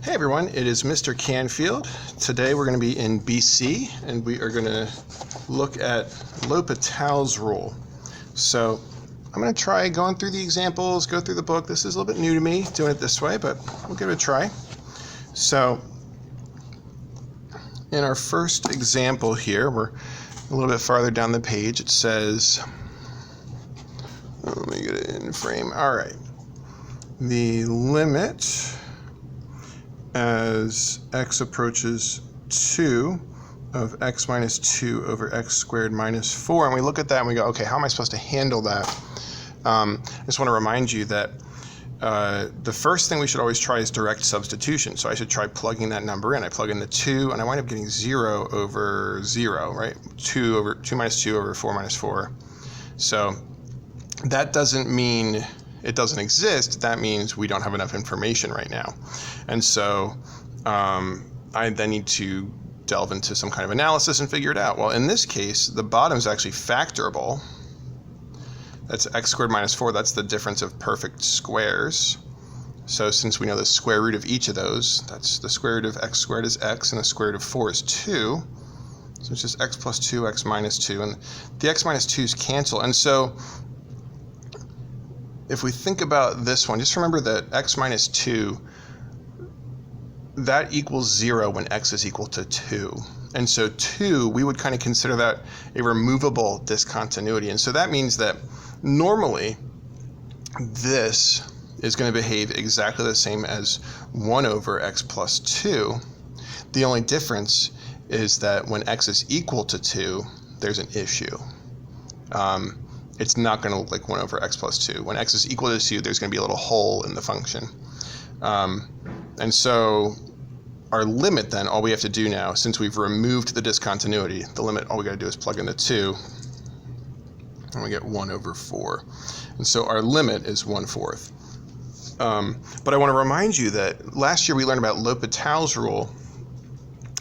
Hey everyone, it is Mr. Canfield. Today we're going to be in BC and we are going to look at L'Hopital's rule. So I'm going to try going through the examples, go through the book. This is a little bit new to me doing it this way, but we'll give it a try. So in our first example here, we're a little bit farther down the page. It says, let me get it in frame. All right. The limit as x approaches 2 of x minus 2 over x squared minus 4. And we look at that and we go, okay, how am I supposed to handle that? I just want to remind you that the first thing we should always try is direct substitution. So I should try plugging that number in. I plug in the 2 and I wind up getting 0 over 0, right? 2 minus 2 over 4 minus 4. So that doesn't mean it doesn't exist. That means we don't have enough information right now. And so I then need to delve into some kind of analysis and figure it out. Well, in this case, the bottom is actually factorable. That's x squared minus 4. That's the difference of perfect squares. So since we know the square root of each of those, that's the square root of x squared is x, and the square root of 4 is 2. So it's just x plus 2, x minus 2. And the x minus 2's cancel. And so if we think about this one, just remember that x minus 2, that equals 0 when x is equal to 2. And so 2, we would kind of consider that a removable discontinuity. And so that means that normally this is going to behave exactly the same as 1 over x plus 2. The only difference is that when x is equal to 2, there's an issue. It's not going to look like 1 over x plus 2. When x is equal to 2, there's going to be a little hole in the function. And so our limit then, all we have to do now, since we've removed the discontinuity, the limit, all we got to do is plug in the 2, and we get 1 over 4. And so our limit is 1/4. But I want to remind you that last year we learned about L'Hopital's rule.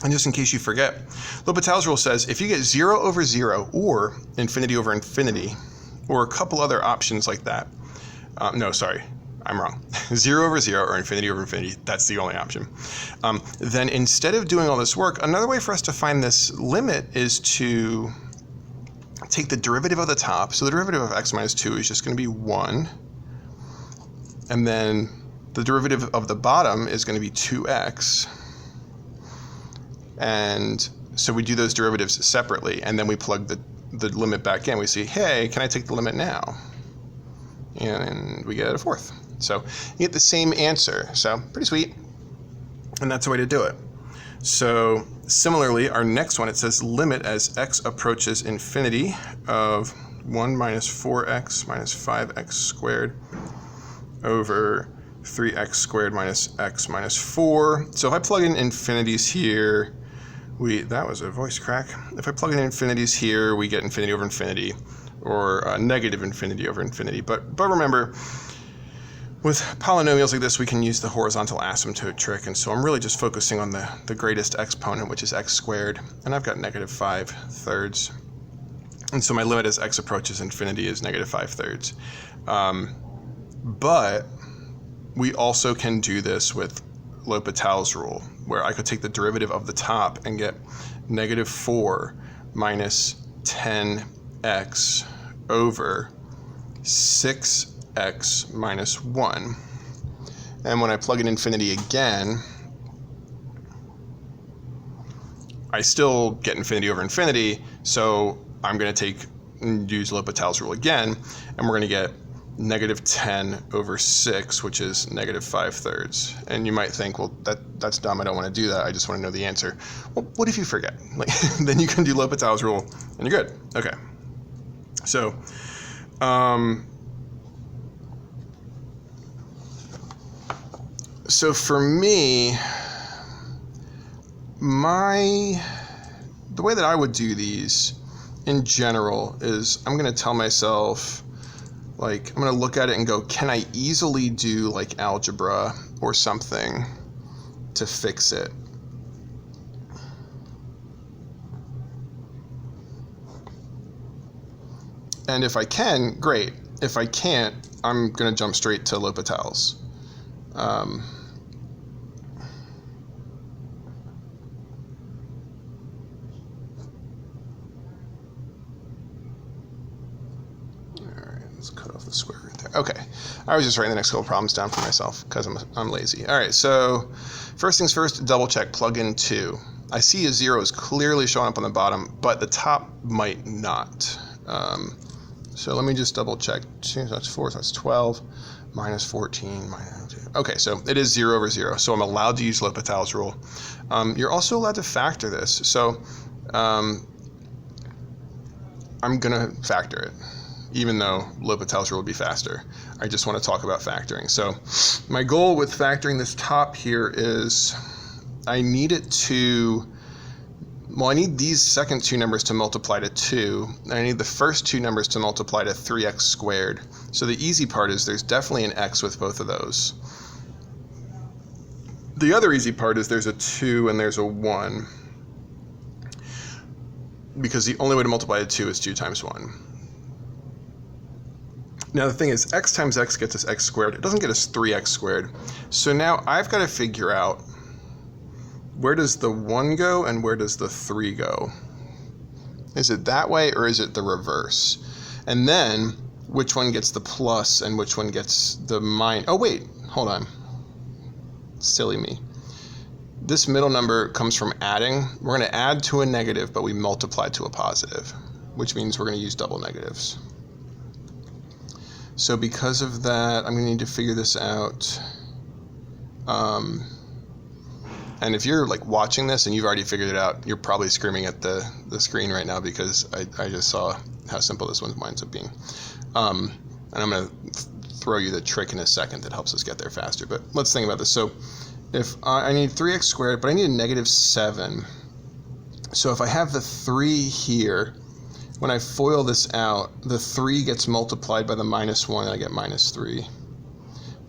And just in case you forget, L'Hopital's rule says if you get 0 over 0 or infinity over infinity, or a couple other options like that. No, sorry, I'm wrong. 0 over 0 or infinity over infinity, that's the only option. Then instead of doing all this work, another way for us to find this limit is to take the derivative of the top. So the derivative of x minus 2 is just going to be 1. And then the derivative of the bottom is going to be 2x. And so we do those derivatives separately, and then we plug the limit back in. We see, hey, can I take the limit now? And we get a 1/4. So you get the same answer. So pretty sweet. And that's the way to do it. So similarly, our next one, it says limit as x approaches infinity of 1 minus 4x minus 5x squared over 3x squared minus x minus 4. So if I plug in infinities here, that was a voice crack. If I plug in infinities here, we get infinity over infinity, or negative infinity over infinity. But remember, with polynomials like this, we can use the horizontal asymptote trick, and so I'm really just focusing on the greatest exponent, which is x squared, and I've got negative 5/3. And so my limit as x approaches infinity is negative 5/3. But we also can do this with L'Hopital's rule, where I could take the derivative of the top and get negative 4 minus 10x over 6x minus 1. And when I plug in infinity again, I still get infinity over infinity, so I'm going to use L'Hopital's rule again, and we're going to get negative 10 over 6, which is negative 5/3. And you might think, well, that's dumb. I don't want to do that. I just want to know the answer. Well, what if you forget? Then you can do L'Hopital's rule, and you're good. Okay. So, for me, the way that I would do these in general is I'm going to tell myself, I'm going to look at it and go, can I easily do algebra or something to fix it? And if I can, great. If I can't, I'm going to jump straight to L'Hopital's. the square root there. Okay, I was just writing the next couple problems down for myself because I'm lazy. All right, so first things first, double check, plug in 2. I see a 0 is clearly showing up on the bottom, but the top might not. So let me just double check. 2, so that's 4, so that's 12, minus 14, minus 2. Okay, so it is 0 over 0, so I'm allowed to use L'Hopital's rule. You're also allowed to factor this. So I'm going to factor it, even though L'Hopital's rule would be faster. I just want to talk about factoring. So my goal with factoring this top here is I need it to, well, I need these second two numbers to multiply to 2, and I need the first two numbers to multiply to 3x squared. So the easy part is there's definitely an x with both of those. The other easy part is there's a 2 and there's a 1, because the only way to multiply to 2 is 2 times 1. Now the thing is, x times x gets us x squared. It doesn't get us 3x squared. So now I've got to figure out, where does the 1 go and where does the 3 go? Is it that way or is it the reverse? And then which one gets the plus and which one gets the minus? Oh wait, hold on. Silly me. This middle number comes from adding. We're going to add to a negative, but we multiply to a positive, which means we're going to use double negatives. So because of that, I'm going to need to figure this out. And if you're like watching this and you've already figured it out, you're probably screaming at the screen right now because I just saw how simple this one winds up being. And I'm going to throw you the trick in a second that helps us get there faster. But let's think about this. So if I need 3x squared, but I need a negative 7. So if I have the 3 here, when I FOIL this out, the 3 gets multiplied by the minus 1, and I get minus 3.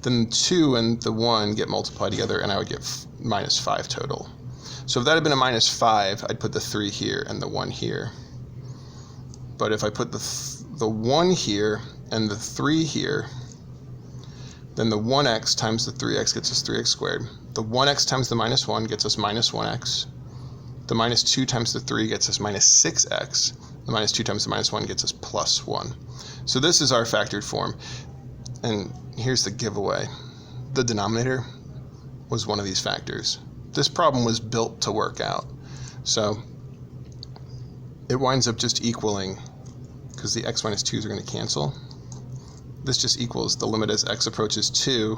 Then the 2 and the 1 get multiplied together, and I would get minus 5 total. So if that had been a minus 5, I'd put the 3 here and the 1 here. But if I put the 1 here and the 3 here, then the 1x times the 3x gets us 3x squared. The 1x times the minus 1 gets us minus 1x. The minus 2 times the 3 gets us minus 6x. The minus 2 times the minus 1 gets us plus 1. So this is our factored form. And here's the giveaway. The denominator was one of these factors. This problem was built to work out. So it winds up just equaling, because the x minus 2's are going to cancel. This just equals the limit as x approaches 2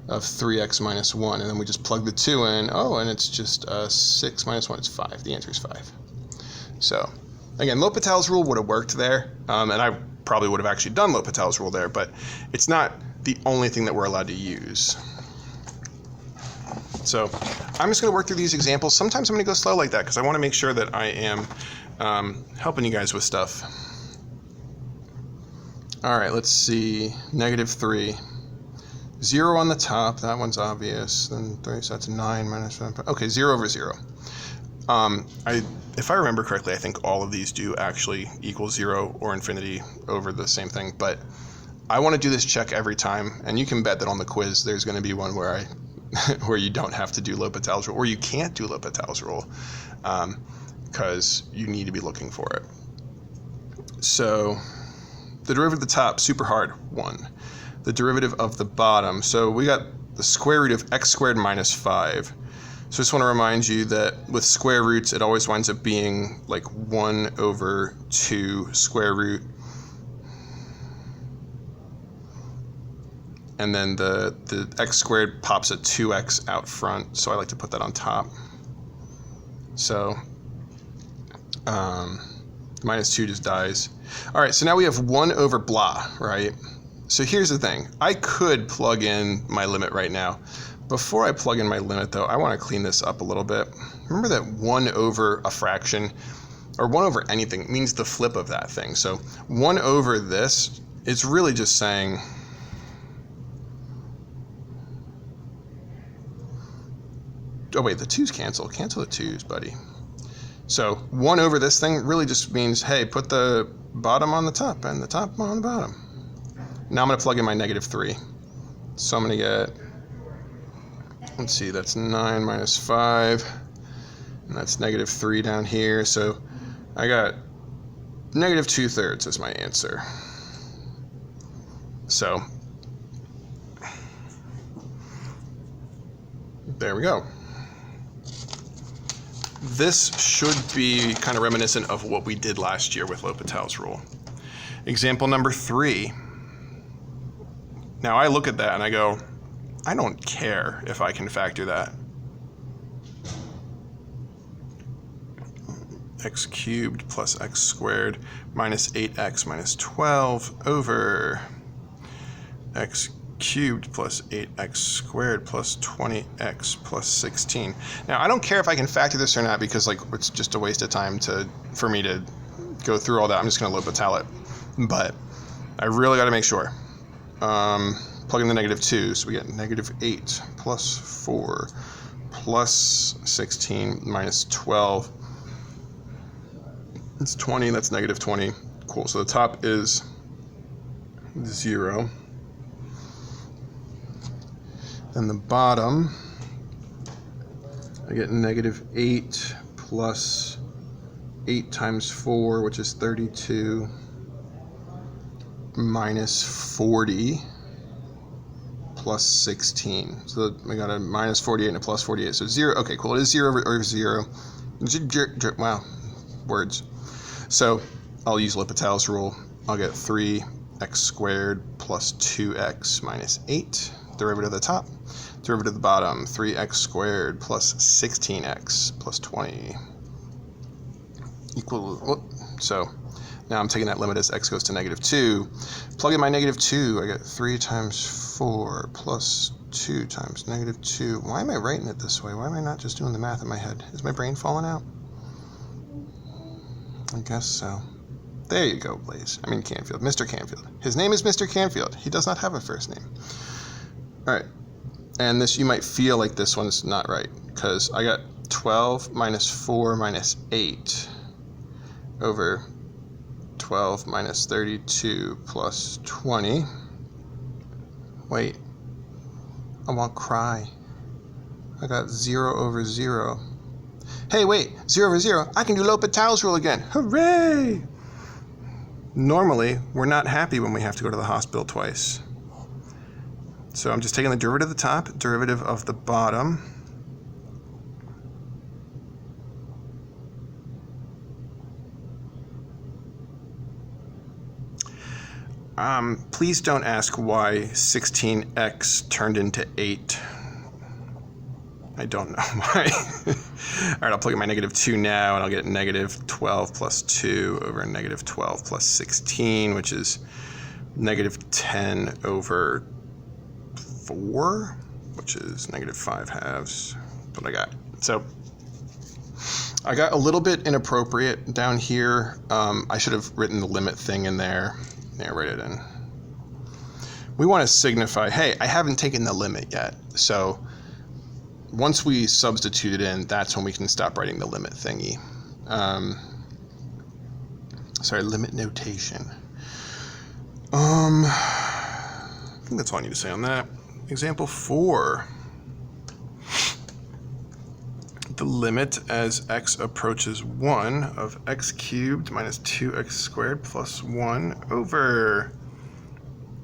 of 3x minus 1. And then we just plug the 2 in. Oh, and it's just 6 minus 1 is 5. The answer is 5. So again, L'Hopital's rule would have worked there. And I probably would have actually done L'Hopital's rule there, but it's not the only thing that we're allowed to use. So I'm just going to work through these examples. Sometimes I'm going to go slow like that because I want to make sure that I am helping you guys with stuff. All right, let's see. Negative 3. 0 on the top. That one's obvious. Then 3, so that's 9 minus 5. Okay, 0 over 0. If I remember correctly, I think all of these do actually equal 0 or infinity over the same thing, but I want to do this check every time, and you can bet that on the quiz there's going to be one where where you don't have to do L'Hopital's rule, or you can't do L'Hopital's rule, because you need to be looking for it. So the derivative of the top, super hard, 1. The derivative of the bottom, so we got the square root of x squared minus 5. So I just want to remind you that with square roots, it always winds up being like 1 over 2 square root. And then the x squared pops a 2x out front, so I like to put that on top. So minus 2 just dies. All right, so now we have 1 over blah, right? So here's the thing. I could plug in my limit right now. Before I plug in my limit, though, I want to clean this up a little bit. Remember that 1 over a fraction, or 1 over anything, means the flip of that thing. So 1 over this is really just saying, oh wait, the 2's cancel. Cancel the 2's, buddy. So 1 over this thing really just means, hey, put the bottom on the top and the top on the bottom. Now I'm going to plug in my negative 3. So I'm going to get, let's see, that's 9 minus 5, and that's negative 3 down here. So I got negative 2/3 as my answer. So there we go. This should be kind of reminiscent of what we did last year with L'Hopital's rule. Example number 3. Now I look at that and I go, I don't care if I can factor that. X cubed plus x squared minus 8x minus 12 over x cubed plus 8x squared plus 20x plus 16. Now I don't care if I can factor this or not, because like it's just a waste of time for me to go through all that. I'm just going to L'Hopital it. But I really got to make sure. Plug in the -2, so we get -8 plus 4 plus 16 minus 12. It's 20, that's -20. Cool, so the top is 0. Then the bottom, I get -8 plus 8 times 4, which is 32, minus 40 plus 16. So we got a minus 48 and a plus 48. So 0. Okay, cool. It is 0 over 0. Wow, words. So I'll use L'Hopital's rule. I'll get 3x squared plus 2x minus 8. Derivative of the top. Derivative of the bottom. 3x squared plus 16x plus 20 equal. So now I'm taking that limit as x goes to -2. Plug in my -2. I get 3 times 4 plus 2 times -2. Why am I writing it this way? Why am I not just doing the math in my head? Is my brain falling out? I guess so. There you go, Blaze. I mean Canfield. Mr. Canfield. His name is Mr. Canfield. He does not have a first name. All right. And this, you might feel like this one's not right, because I got 12 minus 4 minus 8 over 12 minus 32 plus 20. Wait, I won't cry. I got 0 over 0. Hey, wait, 0 over 0. I can do L'Hopital's rule again. Hooray! Normally, we're not happy when we have to go to the hospital twice. So I'm just taking the derivative of the top, derivative of the bottom. Please don't ask why 16x turned into 8. I don't know why. All right, I'll plug in my -2 now, and I'll get -12 plus 2 over -12 plus 16, which is -10 over 4, which is -5 halves. That's what I got. So I got a little bit inappropriate down here. I should have written the limit thing in there. Yeah, write it in. We want to signify, hey, I haven't taken the limit yet. So once we substitute it in, that's when we can stop writing the limit thingy. Sorry, limit notation. I think that's all I need to say on that. Example 4. The limit as x approaches 1 of x cubed minus 2x squared plus 1 over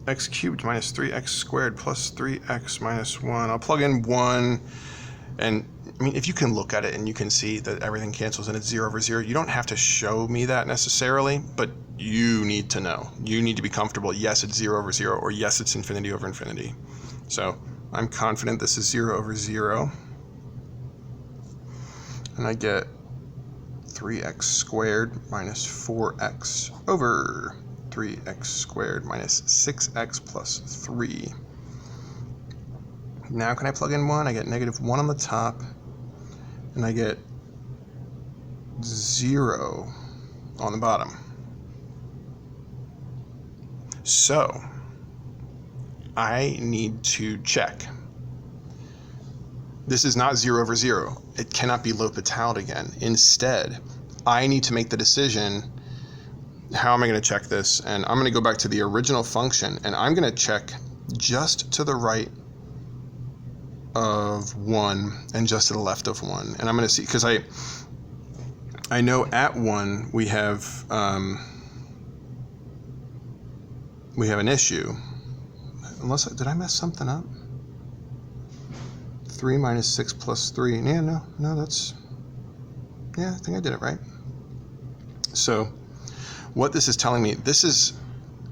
x cubed minus 3x squared plus 3x minus 1. I'll plug in 1, and I mean, if you can look at it and you can see that everything cancels and it's 0 over 0, you don't have to show me that necessarily, but you need to know. You need to be comfortable, yes, it's 0 over 0, or yes, it's infinity over infinity. So I'm confident this is 0 over 0. And I get 3x squared minus 4x over 3x squared minus 6x plus 3. Now can I plug in 1? I get -1 on the top, and I get 0 on the bottom. So I need to check. This is not 0 over 0. It cannot be L'Hopital again. Instead, I need to make the decision, how am I going to check this? And I'm going to go back to the original function, and I'm going to check just to the right of 1 and just to the left of 1. And I'm going to see, because I know at 1 we have an issue. unless, did I mess something up? 3 minus 6 plus 3. Yeah, no, that's, yeah, I think I did it right. So what this is telling me, this is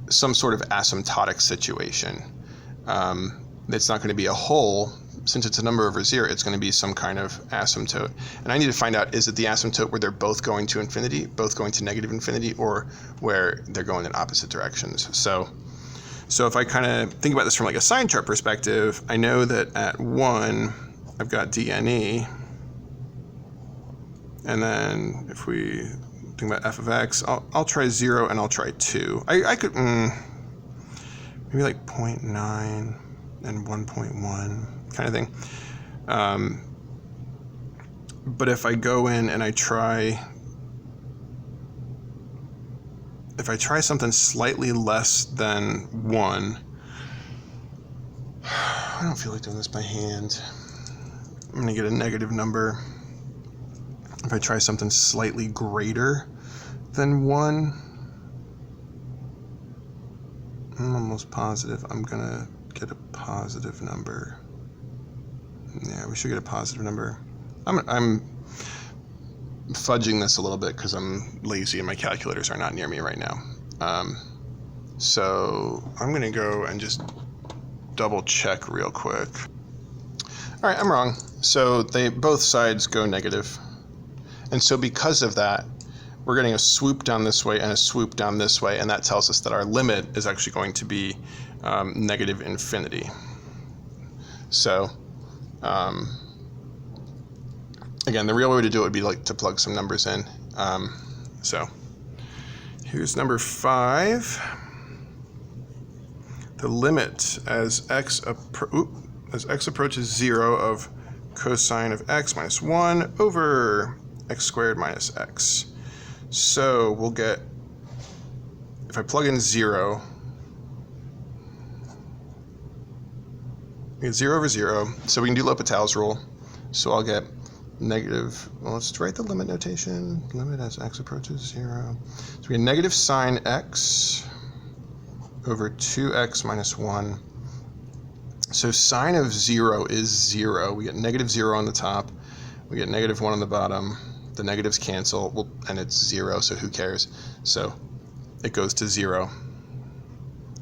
some sort of asymptotic situation. It's not going to be a whole. Since it's a number over 0, it's going to be some kind of asymptote. And I need to find out, is it the asymptote where they're both going to infinity, both going to negative infinity, or where they're going in opposite directions? So if I kind of think about this from like a sign chart perspective, I know that at 1, I've got DNE. And then if we think about f of x, I'll try 0 and I'll try 2. I could, maybe like 0.9 and 1.1 kind of thing. But if I go in and I try something slightly less than 1, I don't feel like doing this by hand. I'm going to get a negative number. If I try something slightly greater than 1, I'm almost positive I'm going to get a positive number. Yeah, we should get a positive number. I'm fudging this a little bit because I'm lazy and my calculators are not near me right now. So I'm going to go and just double check real quick. All right, I'm wrong. So both sides go negative. And so because of that, we're getting a swoop down this way and a swoop down this way, and that tells us that our limit is actually going to be negative infinity. So again, the real way to do it would be like to plug some numbers in. So here's number 5. The limit as x approaches 0 of cosine of x minus 1 over x squared minus x. So we'll get, if I plug in 0, we get 0 over 0. So we can do L'Hopital's rule. So I'll get negative, well, let's write the limit notation. Limit as x approaches 0. So we get negative sine x over 2x minus 1. So sine of 0 is 0. We get negative 0 on the top. We get negative 1 on the bottom. The negatives cancel, and it's 0, so who cares? So it goes to 0.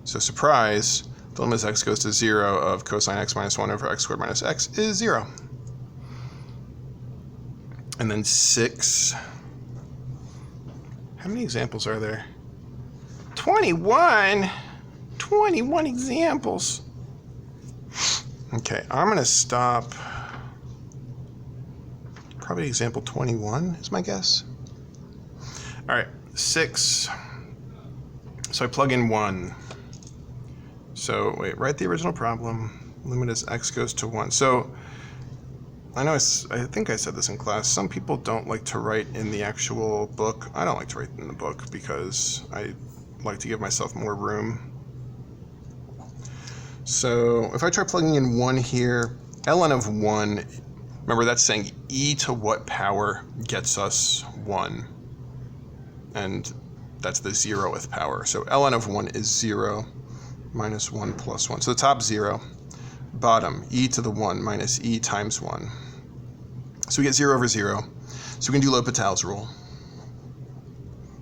So surprise, the limit as x goes to 0 of cosine x minus 1 over x squared minus x is 0. And then 6. How many examples are there? 21! 21 examples. Okay, I'm going to stop. Probably example 21 is my guess. All right, 6. So I plug in 1. So wait, write the original problem. Limit as x goes to 1. So I know I think I said this in class. Some people don't like to write in the actual book. I don't like to write in the book because I like to give myself more room. So if I try plugging in 1 here, ln of 1, remember that's saying e to what power gets us 1? And that's the 0th power. So ln of 1 is 0 minus 1 plus 1. So the top 0, bottom e to the 1 minus e times 1. So we get 0 over 0. So we can do L'Hopital's rule.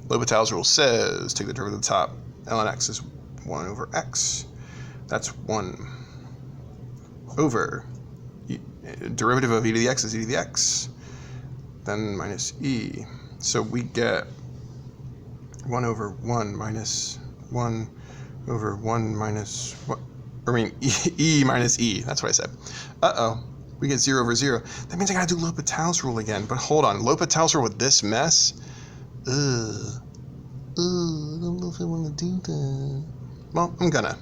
L'Hopital's rule says take the derivative of the top. ln x is 1 over x. That's 1 over derivative of e to the x is e to the x, then minus e. So we get 1 over 1 minus 1 over 1 minus, e minus e. That's what I said. Uh-oh. We get 0 over 0. That means I gotta do L'Hopital's rule again. But hold on. L'Hopital's rule with this mess? I don't know if I want to do that. Well, I'm gonna.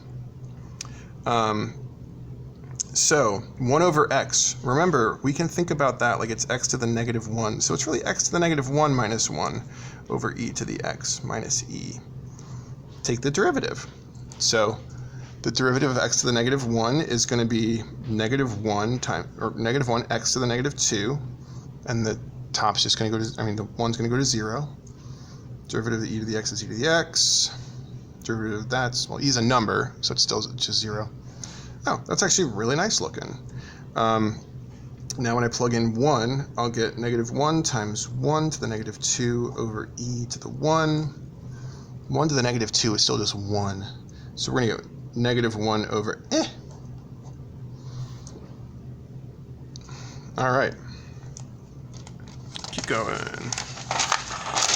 So 1 over x, remember, we can think about that like it's x to the negative 1. So it's really x to the negative 1 minus 1 over e to the x minus e. Take the derivative. So the derivative of x to the negative 1 is going to be negative 1 times, or negative 1 x to the negative 2, and the top's just going to go to, the 1's going to go to 0. Derivative of the e to the x is e to the x. Derivative of that's, well, e is a number, so it's still just 0. Oh, that's actually really nice looking. Now when I plug in 1, I'll get negative 1 times 1 to the negative 2 over e to the 1. 1 to the negative 2 is still just 1. So we're going to get negative 1 over All right. Keep going.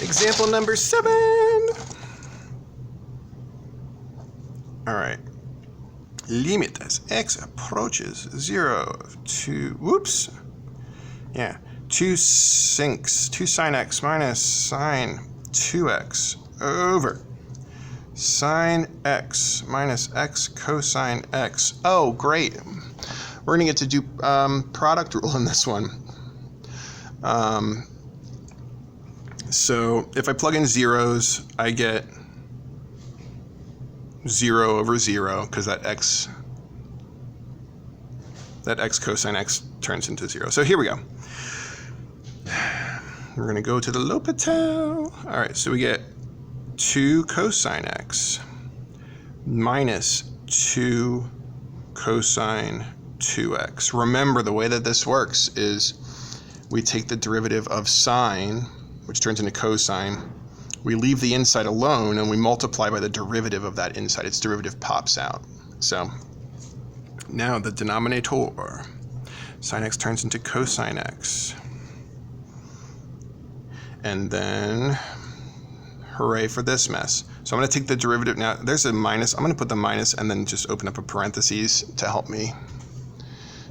Example number 7. All right. Limit as x approaches 0 to, 2 sine x minus sine 2x over sine x minus x cosine x. Oh, great. We're going to get to do product rule in this one. So if I plug in zeros, I get 0 over 0, because that x cosine x turns into 0. So here we go. We're going to go to the L'Hopital. All right, so we get 2 cosine x minus 2 cosine 2x. Remember, the way that this works is we take the derivative of sine, which turns into cosine. We leave the inside alone, and we multiply by the derivative of that inside. Its derivative pops out. So now the denominator, sine x turns into cosine x. And then, hooray for this mess. So I'm going to take the derivative. Now, there's a minus. I'm going to put the minus and then just open up a parentheses to help me.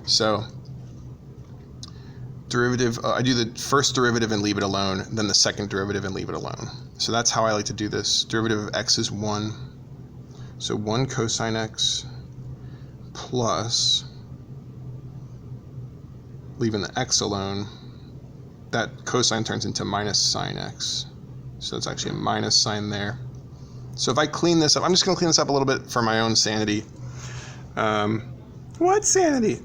So derivative, I do the first derivative and leave it alone, then the second derivative and leave it alone. So that's how I like to do this. Derivative of x is 1. So 1 cosine x plus, leaving the x alone, that cosine turns into minus sine x. So it's actually a minus sign there. So if I clean this up, I'm just going to clean this up a little bit for my own sanity. What sanity?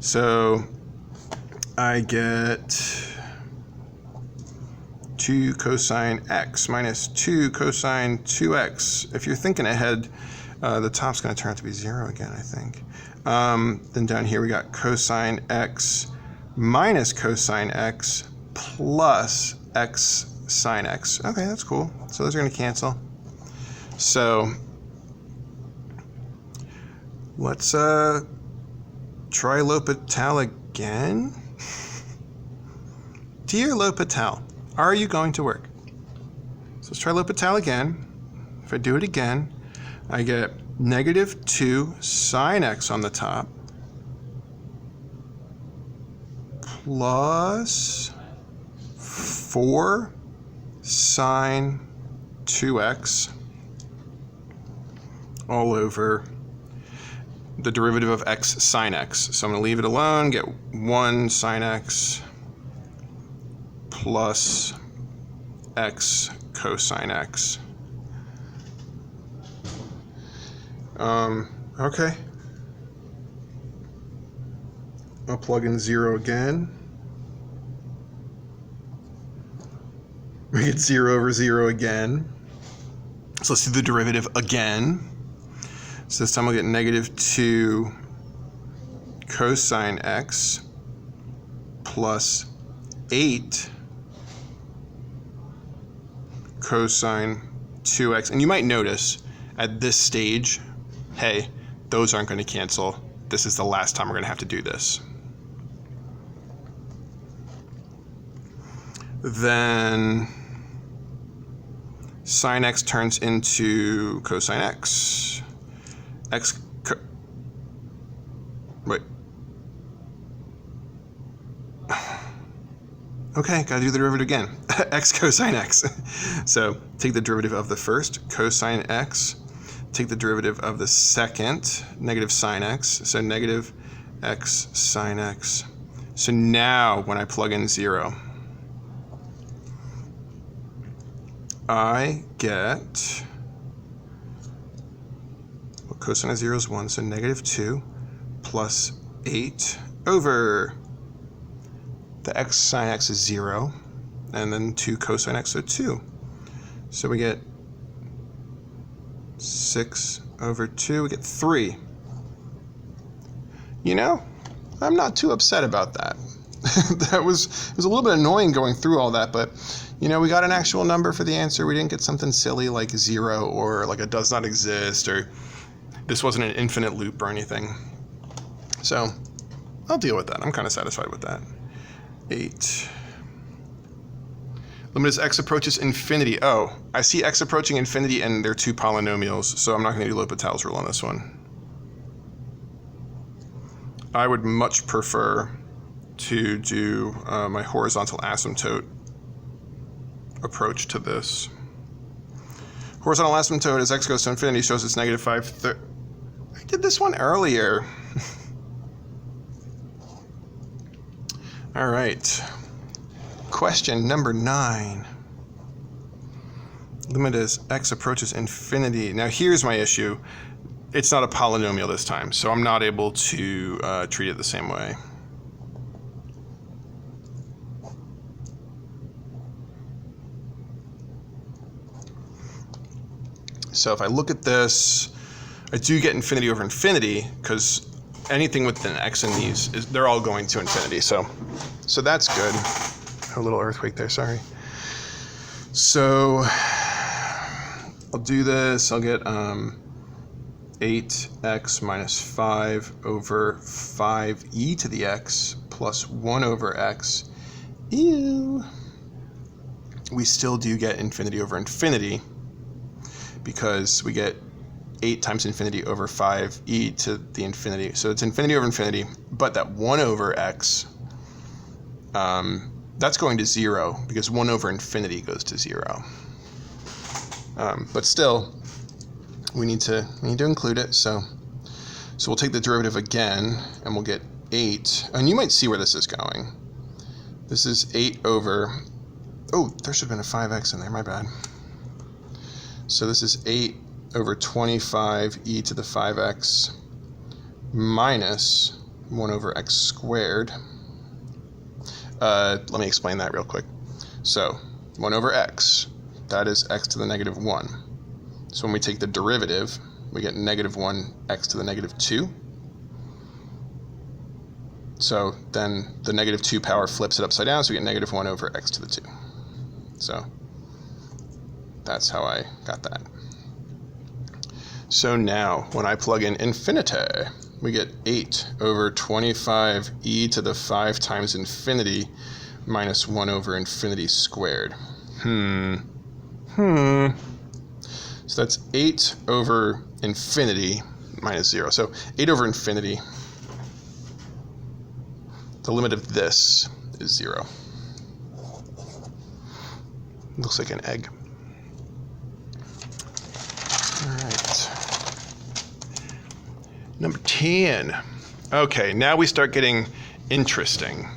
So I get 2 cosine x minus 2 cosine 2x. If you're thinking ahead, the top's going to turn out to be 0 again, I think. Then down here we got cosine x minus cosine x plus x sine x. Okay, that's cool. So those are going to cancel. So let's try L'Hopital again. Dear L'Hopital, are you going to work? So let's try L'Hopital again. If I do it again, I get negative 2 sine x on the top plus 4 sine 2x all over the derivative of x sine x. So I'm going to leave it alone, get 1 sine x plus x cosine x. Okay. I'll plug in 0 again. We get 0 over 0 again. So let's do the derivative again. So this time I'll get negative 2 cosine x plus 8 cosine 2x. And you might notice at this stage, hey, those aren't going to cancel. This is the last time we're going to have to do this. Then sine x turns into cosine x. Okay, gotta do the derivative again. X cosine x. So take the derivative of the first, cosine x. Take the derivative of the second, negative sine x. So negative x sine x. So now when I plug in 0, I get, well, cosine of 0 is 1, so negative 2 plus 8 over the x sine x is 0, and then 2 cosine x, so 2. So we get 6 over 2, we get 3. You know, I'm not too upset about that. It was a little bit annoying going through all that, but you know, we got an actual number for the answer. We didn't get something silly like 0 or like it does not exist, or this wasn't an infinite loop or anything. So I'll deal with that. I'm kind of satisfied with that. 8. Limit as x approaches infinity. Oh, I see x approaching infinity and they're two polynomials, so I'm not going to do L'Hopital's rule on this one. I would much prefer to do my horizontal asymptote approach to this. Horizontal asymptote as x goes to infinity shows it's -5. I did this one earlier. All right. Question number 9. Limit as x approaches infinity. Now here's my issue. It's not a polynomial this time, so I'm not able to treat it the same way. So if I look at this, I do get infinity over infinity because anything with an x in these, they're all going to infinity. So that's good. A little earthquake there, sorry. So I'll do this. I'll get 8x minus 5 over 5e to the x plus 1 over x. Ew. We still do get infinity over infinity because we get 8 times infinity over 5e to the infinity. So it's infinity over infinity, but that 1 over x, that's going to 0 because 1 over infinity goes to 0. But still, we need to include it. So we'll take the derivative again, and we'll get 8. And you might see where this is going. This is 8 over. Oh, there should have been a 5x in there. My bad. So this is 8 over 25e to the 5x minus 1 over x squared. Let me explain that real quick. So 1 over x, that is x to the -1. So when we take the derivative, we get -1 x to the -2. So then the -2 power flips it upside down, so we get -1 over x to the 2. So that's how I got that. So now, when I plug in infinity, we get 8 over 25e to the 5 times infinity minus 1 over infinity squared. So that's 8 over infinity minus 0. So 8 over infinity, the limit of this is 0. Looks like an egg. All right. Number 10. Okay, now we start getting interesting.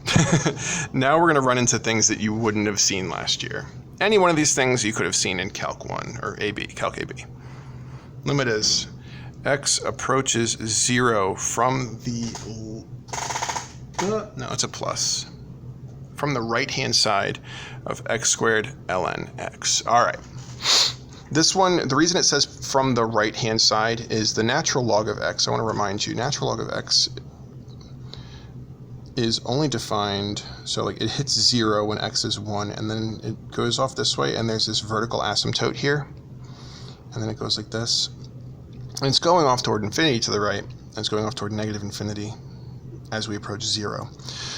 Now we're going to run into things that you wouldn't have seen last year. Any one of these things you could have seen in Calc 1 or AB, Calc AB. Limit is x approaches 0 from the, no, it's a plus, from the right-hand side of x squared ln x. All right. This one, the reason it says from the right-hand side is the natural log of x. I want to remind you, natural log of x is only defined, so like it hits 0 when x is 1, and then it goes off this way, and there's this vertical asymptote here, and then it goes like this. And it's going off toward infinity to the right, and it's going off toward negative infinity as we approach 0.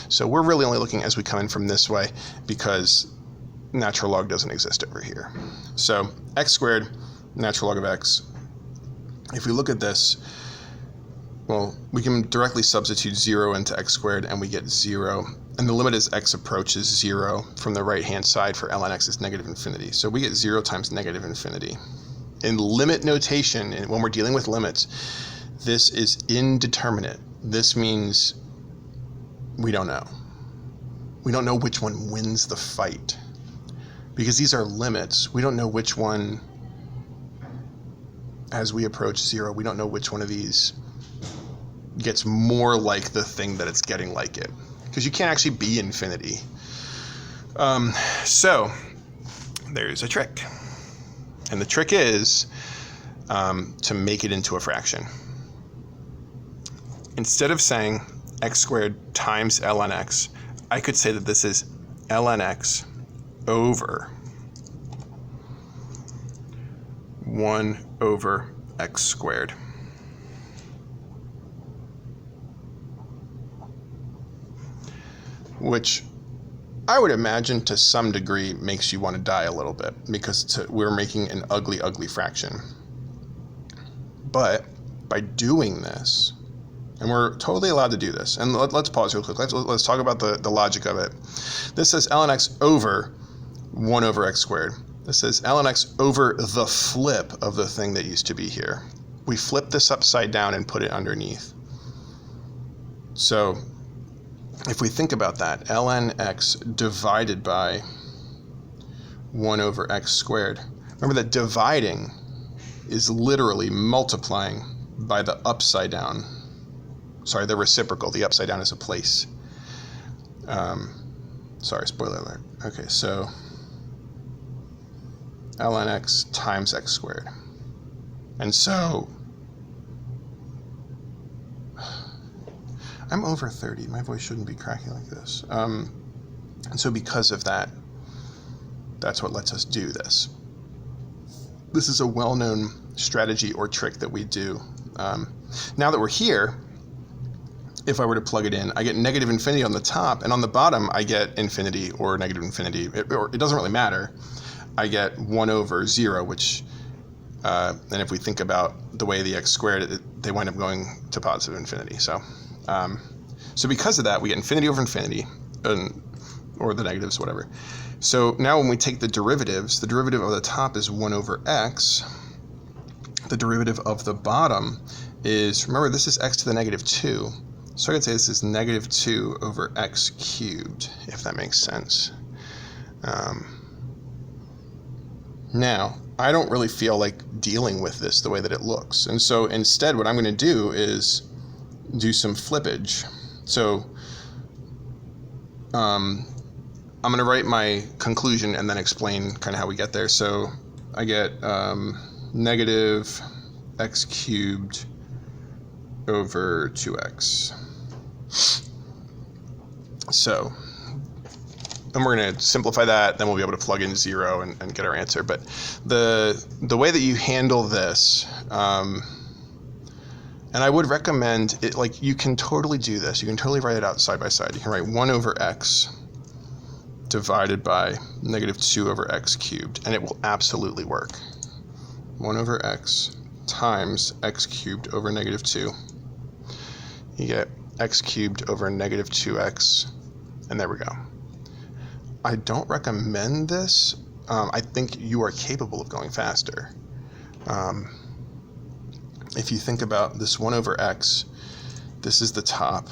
So we're really only looking as we come in from this way because natural log doesn't exist over here. So x squared, natural log of x. If we look at this, well, we can directly substitute 0 into x squared and we get 0. And the limit as x approaches 0 from the right-hand side for ln x is negative infinity. So we get 0 times negative infinity. In limit notation, and when we're dealing with limits, this is indeterminate. This means we don't know. We don't know which one wins the fight. Because these are limits, we don't know which one, as we approach 0, we don't know which one of these gets more like the thing that it's getting like it. Because you can't actually be infinity. So, there's a trick. And the trick is, to make it into a fraction. Instead of saying x squared times ln x, I could say that this is ln x over 1 over x squared. Which I would imagine to some degree makes you want to die a little bit, because we're making an ugly, ugly fraction. But by doing this, and we're totally allowed to do this, and let's pause real quick. Let's talk about the logic of it. This says ln x over 1 over x squared. This says ln x over the flip of the thing that used to be here. We flip this upside down and put it underneath. So if we think about that, ln x divided by 1 over x squared. Remember that dividing is literally multiplying by the upside down. Sorry, the reciprocal. The upside down is a place. Sorry, spoiler alert. Okay, so ln x times x squared. And so I'm over 30. My voice shouldn't be cracking like this. And so because of that, that's what lets us do this. This is a well-known strategy or trick that we do. Now that we're here, if I were to plug it in, I get negative infinity on the top, and on the bottom I get infinity or negative infinity. It doesn't really matter. I get 1 over 0, which, and if we think about the way the x squared, they wind up going to positive infinity. So because of that, we get infinity over infinity, or the negatives, whatever. So now when we take the derivatives, the derivative of the top is 1 over x. The derivative of the bottom is, remember, this is x to the negative 2. So I could say this is negative 2 over x cubed, if that makes sense. Now, I don't really feel like dealing with this the way that it looks. And so instead, what I'm going to do is do some flippage. So I'm going to write my conclusion and then explain kind of how we get there. So I get negative x cubed over 2x. So then we're going to simplify that, then we'll be able to plug in 0 and get our answer. But the way that you handle this, and I would recommend it, like, you can totally do this. You can totally write it out side by side. You can write 1 over x divided by negative 2 over x cubed, and it will absolutely work. 1 over x times x cubed over negative 2. You get x cubed over negative 2x, and there we go. I don't recommend this. I think you are capable of going faster. If you think about this 1 over x, this is the top,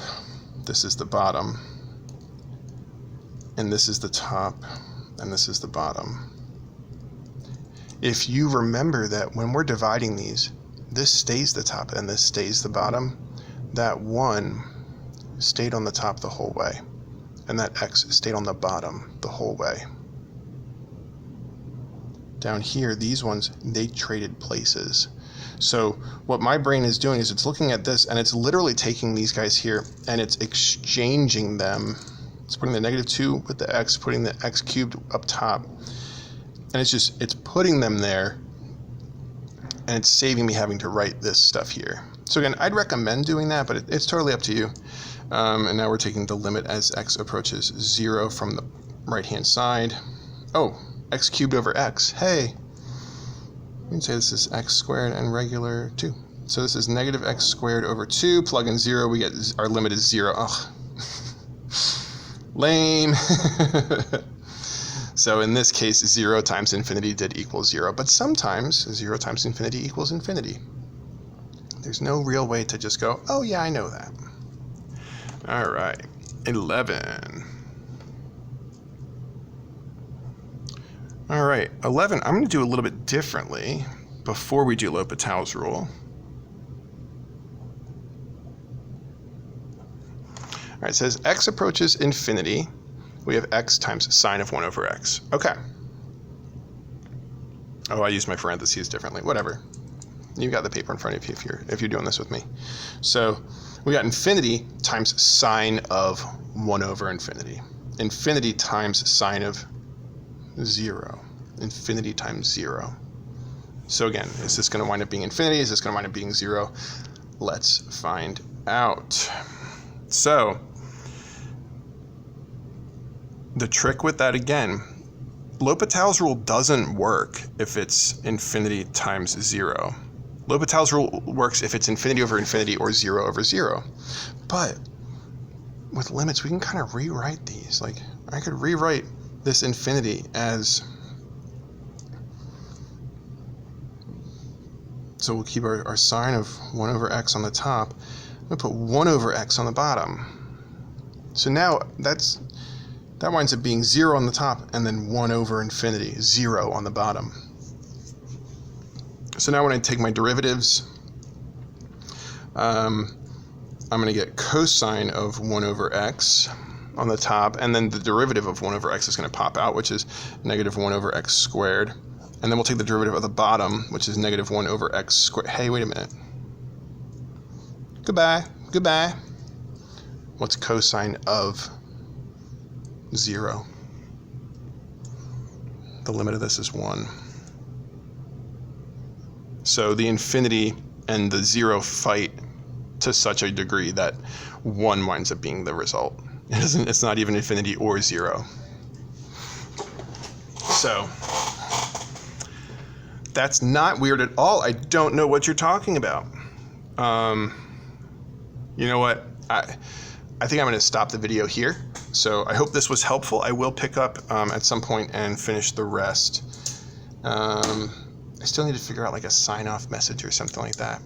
this is the bottom, and this is the top, and this is the bottom. If you remember that when we're dividing these, this stays the top and this stays the bottom, that 1 stayed on the top the whole way, and that x stayed on the bottom the whole way. Down here, these ones, they traded places. So what my brain is doing is it's looking at this, and it's literally taking these guys here and it's exchanging them. It's putting the negative 2 with the x, putting the x cubed up top, and it's putting them there, and it's saving me having to write this stuff here. So again, I'd recommend doing that, but it's totally up to you. And now we're taking the limit as x approaches 0 from the right-hand side. Oh, x cubed over x. Hey, we can say this is x squared and regular 2. So this is negative x squared over 2. Plug in 0, we get our limit is 0. Ugh. Lame. So in this case, 0 times infinity did equal 0. But sometimes 0 times infinity equals infinity. There's no real way to just go, oh yeah, I know that. All right, 11. All right, 11, I'm going to do a little bit differently before we do L'Hopital's rule. All right, it says x approaches infinity. We have x times sine of 1 over x. Okay. Oh, I used my parentheses differently. Whatever. You got the paper in front of you if you're doing this with me. So we got infinity times sine of 1 over infinity. Infinity times sine of 0. Infinity times 0. So again, is this going to wind up being infinity? Is this going to wind up being 0? Let's find out. So the trick with that again, L'Hopital's rule doesn't work if it's infinity times 0. L'Hopital's rule works if it's infinity over infinity or 0 over 0. But with limits, we can kind of rewrite these. Like, I could rewrite this infinity as, so we'll keep our sine of 1 over x on the top. I'm going to put 1 over x on the bottom. So now that winds up being 0 on the top and then 1 over infinity, 0 on the bottom. So now when I take my derivatives, I'm going to get cosine of 1 over x on the top, and then the derivative of 1 over x is going to pop out, which is negative 1 over x squared. And then we'll take the derivative of the bottom, which is negative 1 over x squared. Hey, wait a minute. Goodbye. Goodbye. What's cosine of 0? The limit of this is 1. So the infinity and the 0 fight to such a degree that 1 winds up being the result. It's not even infinity or 0. So that's not weird at all. I don't know what you're talking about. You know what? I think I'm going to stop the video here. So I hope this was helpful. I will pick up at some point and finish the rest. I still need to figure out like a sign-off message or something like that.